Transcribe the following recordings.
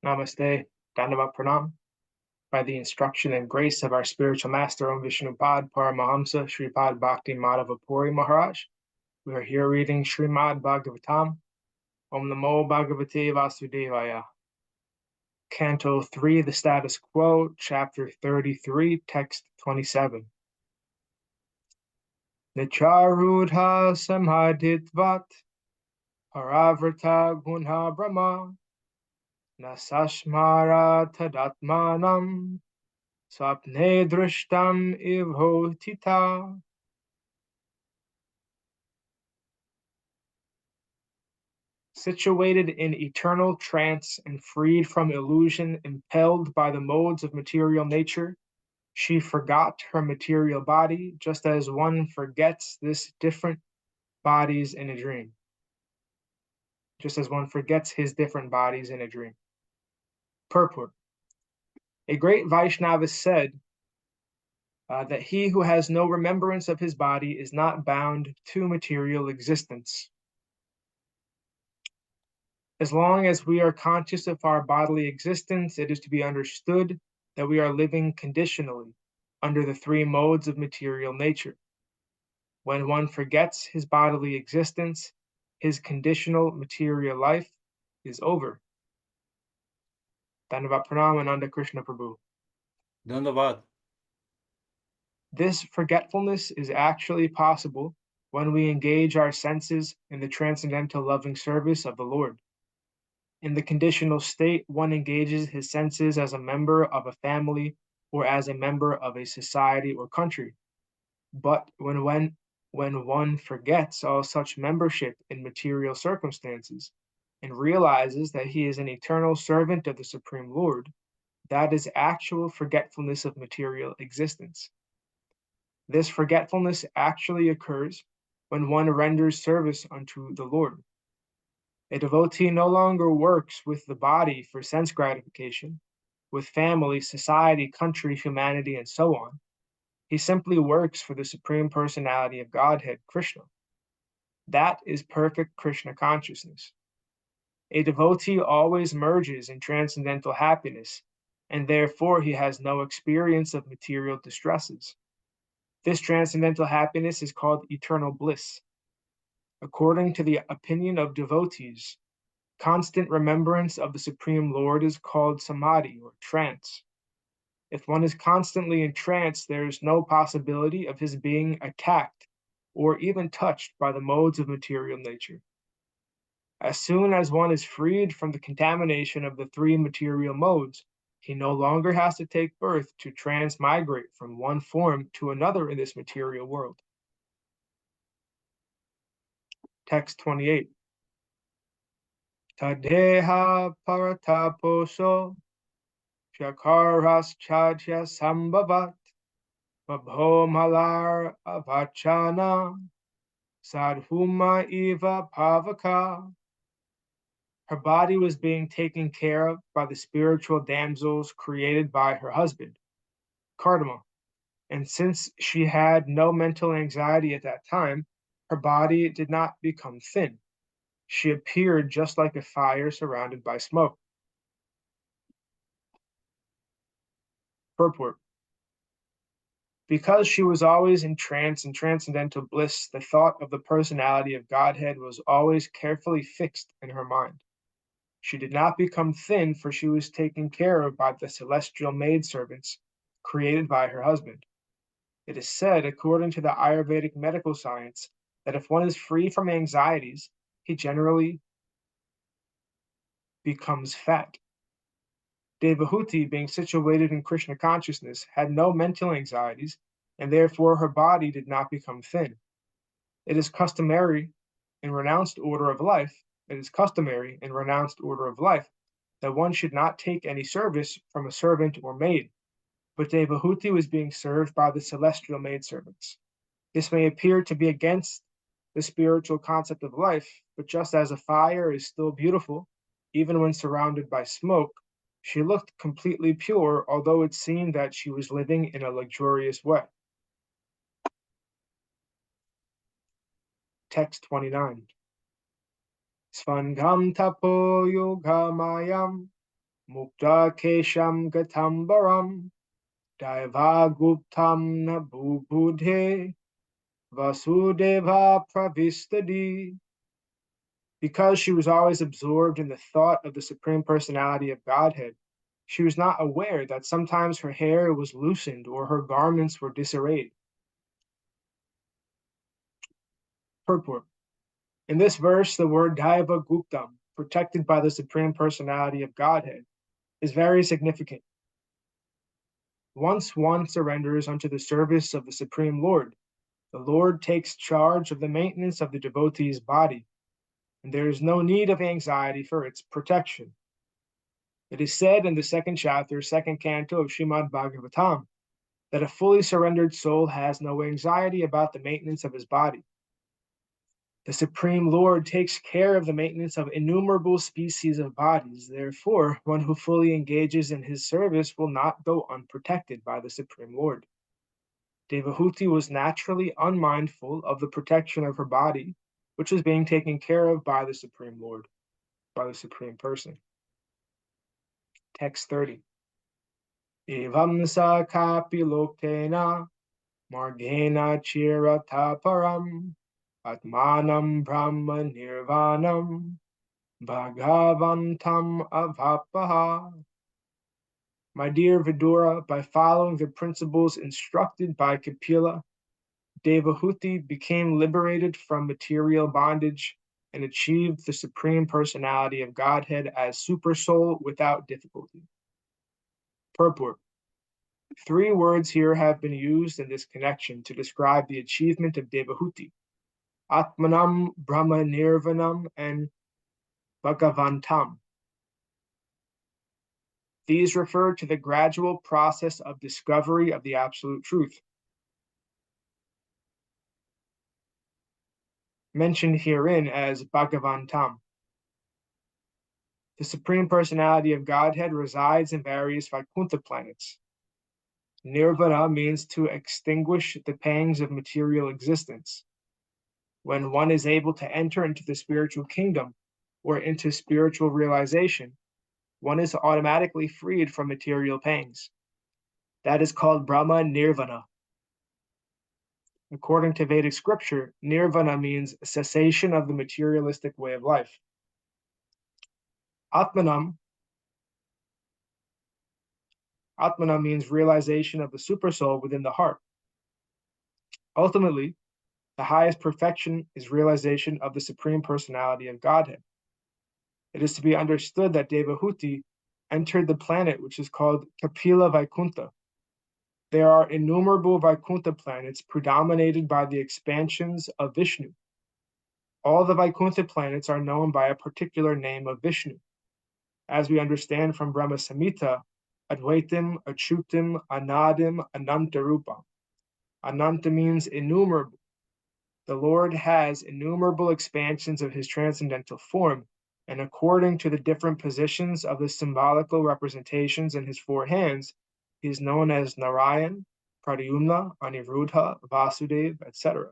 Namaste, Dandavat Pranam. By the instruction and grace of our spiritual master, Om Vishnupad Paramahamsa Sripad Bhakti Madhava Puri Maharaj, we are here reading Srimad Bhagavatam, Om Namo Bhagavate Vasudevaya. Canto 3, the status quo, chapter 33, text 27. Nicharudha samhaditvat paravrata gunha brahma nasashmara tadatmanam swapne drishtam ivhotita. Situated in eternal trance and freed from illusion, impelled by the modes of material nature, she forgot her material body, just as one forgets this different bodies in a dream. Just as one forgets his different bodies in a dream. Purport. A great Vaishnava said that he who has no remembrance of his body is not bound to material existence. As long as we are conscious of our bodily existence, it is to be understood that we are living conditionally under the three modes of material nature. When one forgets his bodily existence, his conditional material life is over. Dandavat Pranam, Ananda Krishna Prabhu. Dandavat. This forgetfulness is actually possible when we engage our senses in the transcendental loving service of the Lord. In the conditional state, one engages his senses as a member of a family or as a member of a society or country. But when one forgets all such membership in material circumstances and realizes that he is an eternal servant of the Supreme Lord, that is actual forgetfulness of material existence. This forgetfulness actually occurs when one renders service unto the Lord. A devotee no longer works with the body for sense gratification, with family, society, country, humanity, and so on. He simply works for the Supreme Personality of Godhead, Krishna. That is perfect Krishna consciousness. A devotee always merges in transcendental happiness, and therefore he has no experience of material distresses. This transcendental happiness is called eternal bliss. According to the opinion of devotees, constant remembrance of the Supreme Lord is called samadhi or trance. If one is constantly in trance, there is no possibility of his being attacked or even touched by the modes of material nature. As soon as one is freed from the contamination of the three material modes, he no longer has to take birth to transmigrate from one form to another in this material world. Text 28. Tadeha parataposo Shakaraschadya sambhavat Vabhomalar avachana Sadhuma eva pavaka. Her body was being taken care of by the spiritual damsels created by her husband, Kardama. And since she had no mental anxiety at that time, her body did not become thin. She appeared just like a fire surrounded by smoke. Purport. Because she was always in trance and transcendental bliss, the thought of the personality of Godhead was always carefully fixed in her mind. She did not become thin, for she was taken care of by the celestial maidservants created by her husband. It is said, according to the Ayurvedic medical science, that if one is free from anxieties, he generally becomes fat. Devahuti, being situated in Krishna consciousness, had no mental anxieties, and therefore her body did not become thin. It is customary in renounced order of life that one should not take any service from a servant or maid, but Devahuti was being served by the celestial maidservants. This may appear to be against the spiritual concept of life, but just as a fire is still beautiful, even when surrounded by smoke, she looked completely pure, although it seemed that she was living in a luxurious way. Text 29. Svangam tapo yogamayam Mukta kesham gatambaram Daiva guptam na bubudhe Vasudeva pravistadi. Because she was always absorbed in the thought of the Supreme Personality of Godhead, she was not aware that sometimes her hair was loosened or her garments were disarrayed. Purport. In this verse, the word Daiva Guptam, protected by the Supreme Personality of Godhead, is very significant. Once one surrenders unto the service of the Supreme Lord, the Lord takes charge of the maintenance of the devotee's body, and there is no need of anxiety for its protection. It is said in the second chapter, second canto of Srimad Bhagavatam, that a fully surrendered soul has no anxiety about the maintenance of his body. The Supreme Lord takes care of the maintenance of innumerable species of bodies. Therefore, one who fully engages in his service will not go unprotected by the Supreme Lord. Devahuti was naturally unmindful of the protection of her body, which was being taken care of by the Supreme Lord, by the Supreme Person. Text 30. Evam sa kapiloktena margena chirataparam atmanam brahma nirvanam bhagavantam avapaha. My dear Vidura, by following the principles instructed by Kapila, Devahuti became liberated from material bondage and achieved the Supreme Personality of Godhead as Supersoul without difficulty. Purport. 3 words here have been used in this connection to describe the achievement of Devahuti: Atmanam, Brahma Nirvanam, and Bhagavantam. These refer to the gradual process of discovery of the absolute truth. Mentioned herein as Bhagavantam. The Supreme Personality of Godhead resides in various Vaikuntha planets. Nirvana means to extinguish the pangs of material existence. When one is able to enter into the spiritual kingdom or into spiritual realization, one is automatically freed from material pangs. That is called Brahma Nirvana. According to Vedic scripture, Nirvana means cessation of the materialistic way of life. Atmanam means realization of the supersoul within the heart. Ultimately, the highest perfection is realization of the Supreme Personality of Godhead. It is to be understood that Devahuti entered the planet which is called Kapila Vaikuntha. There are innumerable Vaikuntha planets predominated by the expansions of Vishnu. All the Vaikuntha planets are known by a particular name of Vishnu. As we understand from Brahma Samhita, Advaitim, Achutim, Anadim, Anantarupam. Ananta means innumerable. The Lord has innumerable expansions of his transcendental form, and according to the different positions of the symbolical representations in his 4 hands, he is known as Narayan, Pradyumna, Aniruddha, Vasudeva, etc.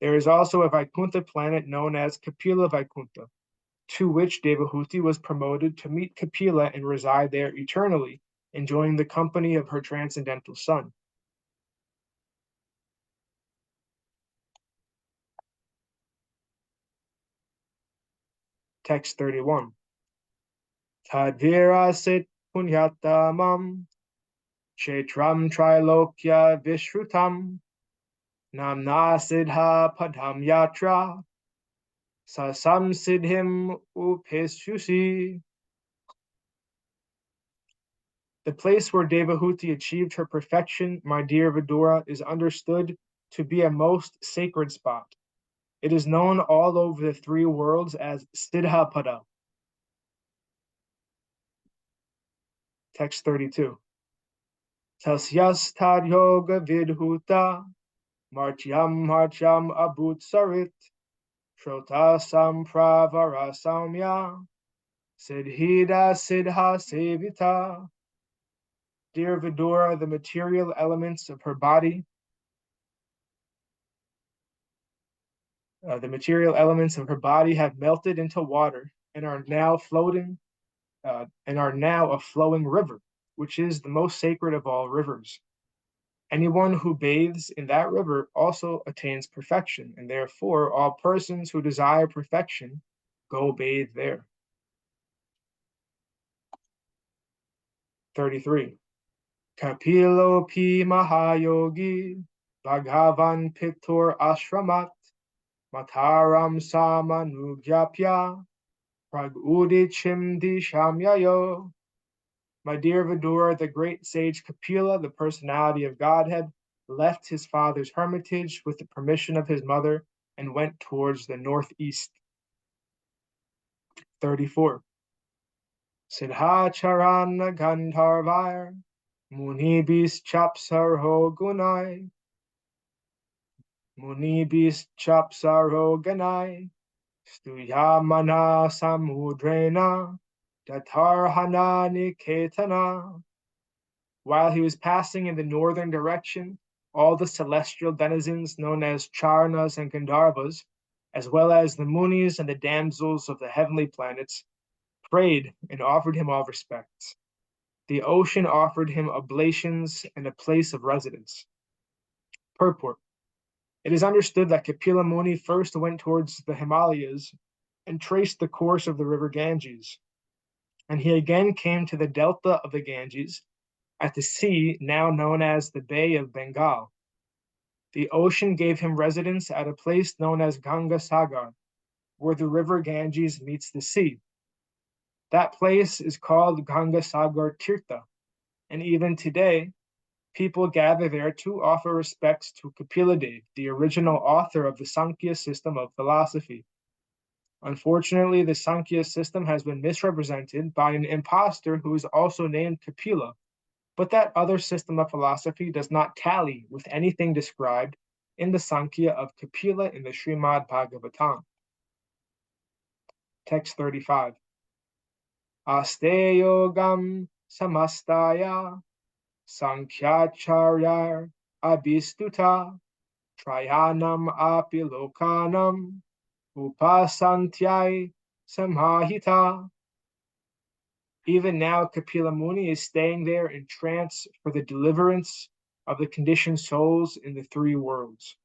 There is also a Vaikuntha planet known as Kapila Vaikuntha, to which Devahuti was promoted to meet Kapila and reside there eternally, enjoying the company of her transcendental son. Text 31. Tadvirasit punyatamam kshetram trilokya vishrutam namna siddha padam yatra sasam siddhim upishusi. The place where Devahuti achieved her perfection, my dear Vidura, is understood to be a most sacred spot. It is known all over the 3 worlds as Siddhapada. Text 32. Tasyas tad yoga vidhuta martyam abutsarit shrota sampravara samya siddhida siddha sevita. Dear Vidura, the material elements of her body have melted into water and are now floating and are now a flowing river, which is the most sacred of all rivers. Anyone who bathes in that river also attains perfection, and therefore all persons who desire perfection go bathe there. 33. Kapilo pi mahayogi Bhagavan pitur ashramat mataram samanugyapya pragudichim dishamyayo. My dear Vidura, the great sage Kapila, the personality of Godhead, left his father's hermitage with the permission of his mother and went towards the northeast. 34. Siddhacharana Gandharvair Munibis Chapsarho Gunai Munibis Chapsarho Ganai Stuyamana Samudrena Datarhana Niketana. While he was passing in the northern direction, all the celestial denizens known as Charanas and Gandharvas, as well as the Munis and the damsels of the heavenly planets, prayed and offered him all respects. The ocean offered him oblations and a place of residence. Purport. It is understood that Kapila Muni first went towards the Himalayas and traced the course of the river Ganges, and he again came to the delta of the Ganges at the sea now known as the Bay of Bengal. The ocean gave him residence at a place known as Ganga Sagar, where the river Ganges meets the sea. That place is called Ganga Sagar Tirtha, and even today, people gather there to offer respects to Kapila Dev, the original author of the Sankhya system of philosophy. Unfortunately, the Sankhya system has been misrepresented by an impostor who is also named Kapila, but that other system of philosophy does not tally with anything described in the Sankhya of Kapila in the Srimad Bhagavatam. Text 35. Aste yogam samastaya Sankhyacharya abhistuta Trayanam api lokanam upasantyai samahita. Even now, Kapila Muni is staying there in trance for the deliverance of the conditioned souls in the three worlds.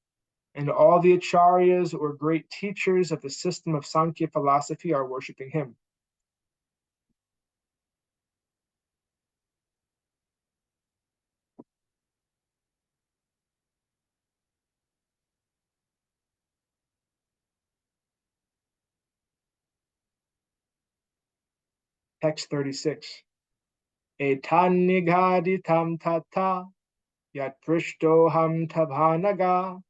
And all the acharyas or great teachers of the system of Sankhya philosophy are worshipping him. Text 36. Etan nigaditam tata yat prishtoham tabhanaga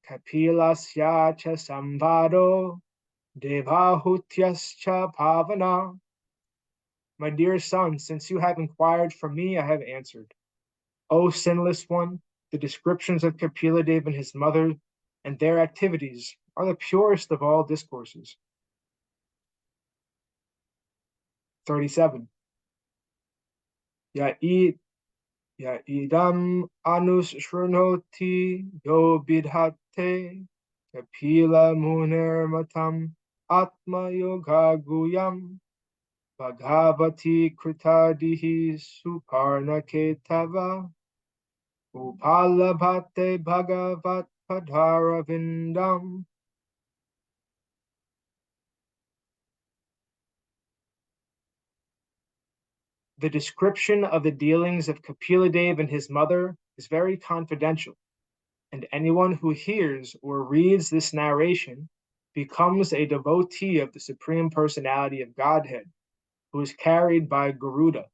kapilasya cha samvado devahutyascha pavana. My dear son, since you have inquired from me, I have answered. O sinless one, the descriptions of Kapila Dev and his mother and their activities are the purest of all discourses. 37. Ya idam anus shrunoti yo bidhate Kapila munir matam atma yoga guyam Bhagavati kritadihi suparna ketava upalabhate bhagavat padhara vindam. The description of the dealings of Kapila Dev and his mother is very confidential, and anyone who hears or reads this narration becomes a devotee of the Supreme Personality of Godhead, who is carried by Garuda,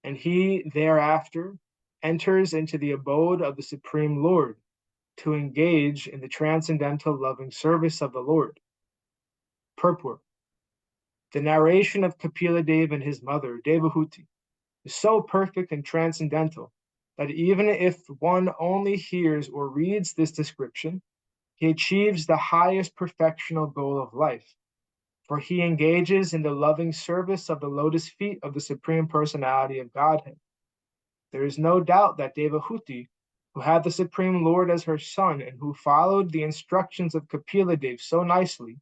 and he thereafter enters into the abode of the Supreme Lord to engage in the transcendental loving service of the Lord. Purport. The narration of Kapila Dev and his mother, Devahuti, is so perfect and transcendental that even if one only hears or reads this description, he achieves the highest perfectional goal of life, for he engages in the loving service of the lotus feet of the Supreme Personality of Godhead. There is no doubt that Devahuti, who had the Supreme Lord as her son and who followed the instructions of Kapila Dev so nicely,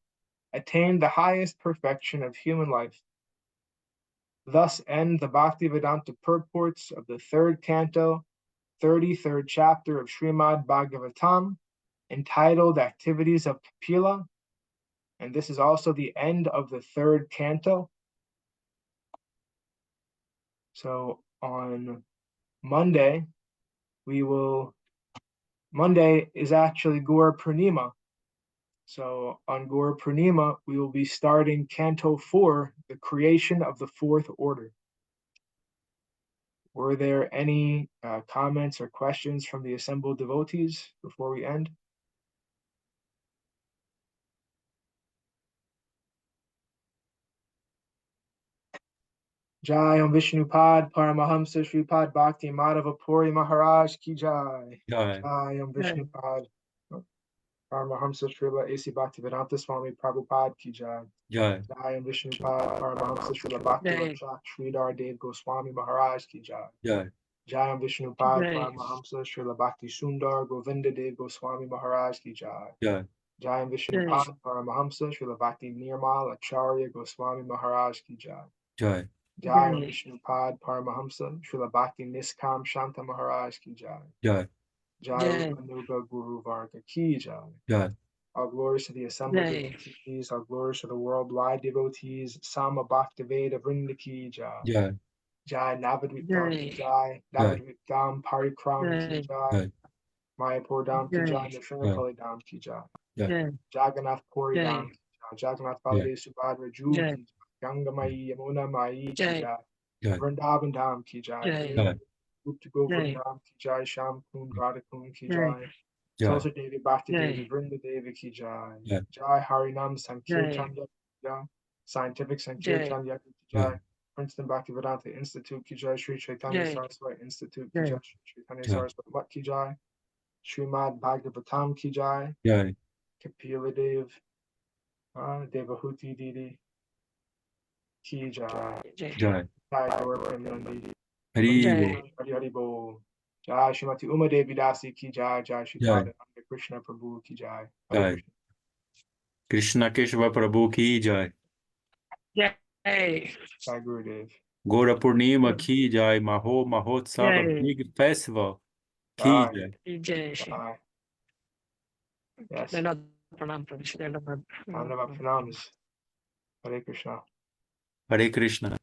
attained the highest perfection of human life. Thus end the Bhaktivedanta purports of the third canto, 33rd chapter of Srimad Bhagavatam, entitled Activities of Kapila. And this is also the end of the third canto. So on Monday, Monday is actually Gaur Purnima. So on Gaur Purnima, we will be starting Canto 4, the creation of the fourth order. Were there any comments or questions from the assembled devotees before we end? Jai Om Vishnupad Paramahamsa Sripad Bhakti Madhava Puri Maharaj Ki Jai. Jai. Jai Om Vishnupad Paramahamsa Srila A.C. Bhaktivedanta Swami Prabhupada Ki Jai. Jai. Jai Om Vishnupad Paramahamsa Srila Bhakti Rakshak Sridhara Dev Goswami Maharaj Ki Jai. Jai. Jai Om Vishnupad Paramahamsa Srila Bhakti Sundar Govinda Dev Goswami Maharaj Ki Jai. Jai. Jai Om Vishnupad Paramahamsa Srila Bhakti Nirmal Acharya Goswami Maharaj Ki Jai. Jai. Jai Om Vishnupad Paramahamsa Srila Bhakti Niskam Shanta Maharaj Ki Jai. Jai. Jai Rupanuga Guru Varga Ki Jai. Jai. All glories to the assembled devotees, all glories to the worldwide devotees, Sama Bhaktiveda Vrinda Ki Jai. Jai. Jai Navadvitam Ki Jai, Navadvitam Parikram Ki Jai, Jai. Mayapur Dham Ki Jai, Nrsimhapali Dham Ki Jai, Jai. Jagannath Puri Dham Ki Jai, Jagannath Baladev Subhadra Ju Ki Jai, Ganga Mai Yamuna Mai Ki Jai, Jai. Vrindavan Dham Ki Jai, Jai. Gupta Govardhan Ki Jai, Sham Kund Radha Kund Ki Jai, Jai. Tulsi Devi Bhakti Devi Vrinda Devi Ki Jai, Jai. Jai Harinam Sankirtan Yag Ki Jai, Scientific Sankirtan Yag Ki Jai, Princeton Bhaktivedanta Institute Ki Jai, Sri Chaitanya Saraswati Institute Ki Jai, Sri Chaitanya Saraswati Mutt Ki Jai, Srimad Bhagavatam Ki Jai, Jai. Kapila Dev, Devahuti Didi Ki Jai, Jai. Jai Gaur Premanandi, Hari. Hari Hari Bol, Jai Srimati Uma Devi Dasi Ki Jai, Jai Sripad Krishna Prabhu Ki Jai, Hare Jai. Krishna Keshava Prabhu ki Jai. Jai. Jai Gurudev. Gaura Purnima ki Jai. Mahotsava, big festival ki Jai. Jai. Jai. Yes. Pranam. Pranams. Hare Krishna. Hare Krishna.